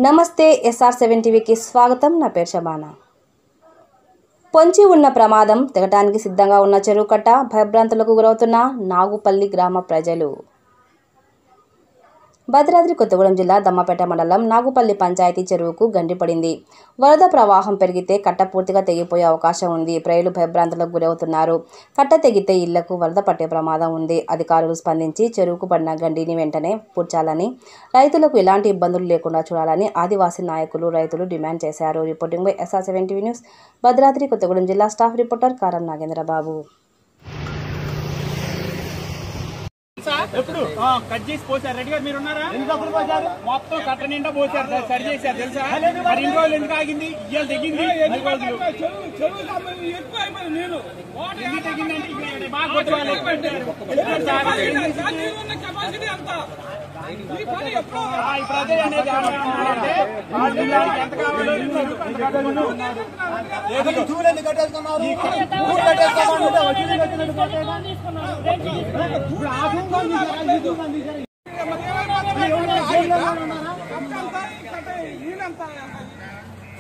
నమస్తే SR7 టీవీకి స్వాగతం. నా పేరు శబానా. పొంచి ఉన్న ప్రమాదం తెగటానికి సిద్ధంగా ఉన్న చెరువు కట్ట భయభ్రాంతులకు గురవుతున్న నాగుపల్లి గ్రామ ప్రజలు. భద్రాద్రి కొత్తగూడెం జిల్లా దమ్మపేట మండలం నాగుపల్లి పంచాయతీ చెరువుకు గండిపడింది. వరద ప్రవాహం పెరిగితే కట్ట పూర్తిగా తెగిపోయే అవకాశం ఉంది. ప్రజలు భయభ్రాంతులకు గురవుతున్నారు. కట్ట తెగితే ఇళ్లకు వరద పట్టే ప్రమాదం ఉంది. అధికారులు స్పందించి చెరువుకు పడిన గండిని వెంటనే పూడ్చాలని, రైతులకు ఎలాంటి ఇబ్బందులు లేకుండా చూడాలని ఆదివాసీ నాయకులు, రైతులు డిమాండ్ చేశారు. Reporting by SR7 TV news. Bhadradri Kothagudem జిల్లా స్టాఫ్ రిపోర్టర్ కారం నాగేంద్రబాబు. ఎప్పుడు కట్ చేసి పోసారు రెడీగా మీరు ఉన్నారా? మొత్తం కట్ట నిండా పోసారు, సరి చేశారు తెలుసా? మరి ఇన్ని రోజులు ఎందుకు ఆగింది? ఇవాళ తెగింది.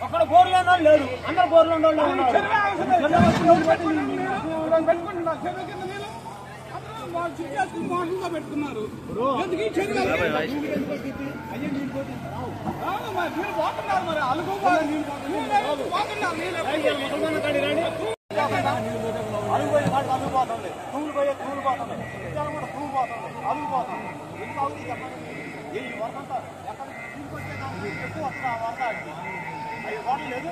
అక్కడ బోర్లో లేడు, అందరు బోర్లో పెట్టుకున్నారు. మరి అలుగుపోతుంది, తూలు పోయే తూలు పోతుంది, విద్యాలు కూడా తూలు పోతుంది, అలుగుపోతుంది. ఎందుకు అవుతుంది చెప్పండి? ఈ వరద అంతా ఎక్కడ తీసుకొచ్చేదానికి ఎక్కువ వస్తుంది. ఆ వరద అడిగి అవి వాటర్ లేదు.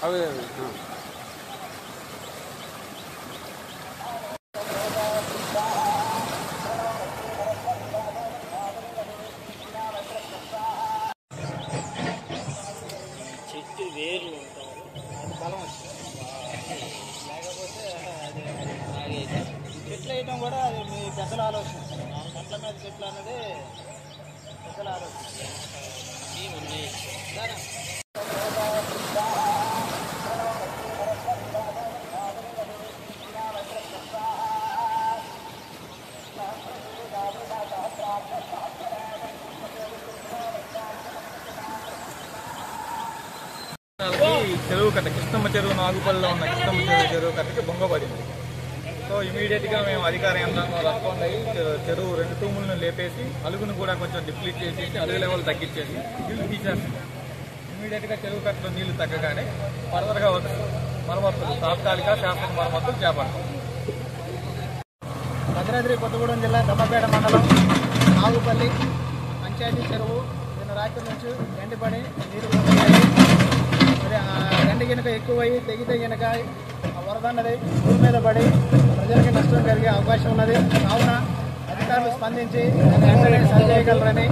అవి చెట్టు వేర్లు ఉంటారు, అది బలం వస్తుంది. లేకపోతే చెట్లు వేయటం కూడా అది మీ పెద్దల ఆలోచన. చెట్ల మీద చెట్లు అన్నది పెద్దల ఆలోచన. చెరువు కట్ట కృష్ణమ్మ చెరువు నాగుపల్లిలో ఉన్న కృష్ణమ్మ చెరువు కట్టకి బొంగపడింది. సో ఇమీడియట్గా మేము అధికార యంత్రాంగం రెస్పాండ్ అయ్యి చెరువు 2 తూములను లేపేసి అలుగును కూడా కొంచెం డిప్లీట్ చేసేసి అలుగు లెవెల్ తగ్గించేసి నీళ్లు తీసేస్తున్నాం. ఇమీడియట్గా చెరువు కట్టలో నీళ్లు తగ్గగానే ఫర్దర్గా మరమ్మతులు, తాత్కాలిక శాసన మరమ్మతులు చేపడతాం. భద్రాద్రి కొత్తగూడెం జిల్లా దమ్మపేట మండలం నాగుపల్లి పంచాయతీ చెరువు నిన్న రాత్రి నుంచి గండిపడి నీరు పోతున్నాయి. మరి ఆ గండి కనుక ఎక్కువయ్యి తెగితే కనుక ఆ వరద అన్నది ఊరి మీద పడి ప్రజలకి నష్టం కలిగే అవకాశం ఉన్నది. కావున అధికారులు స్పందించి వెంటనే సరి చేయగలరని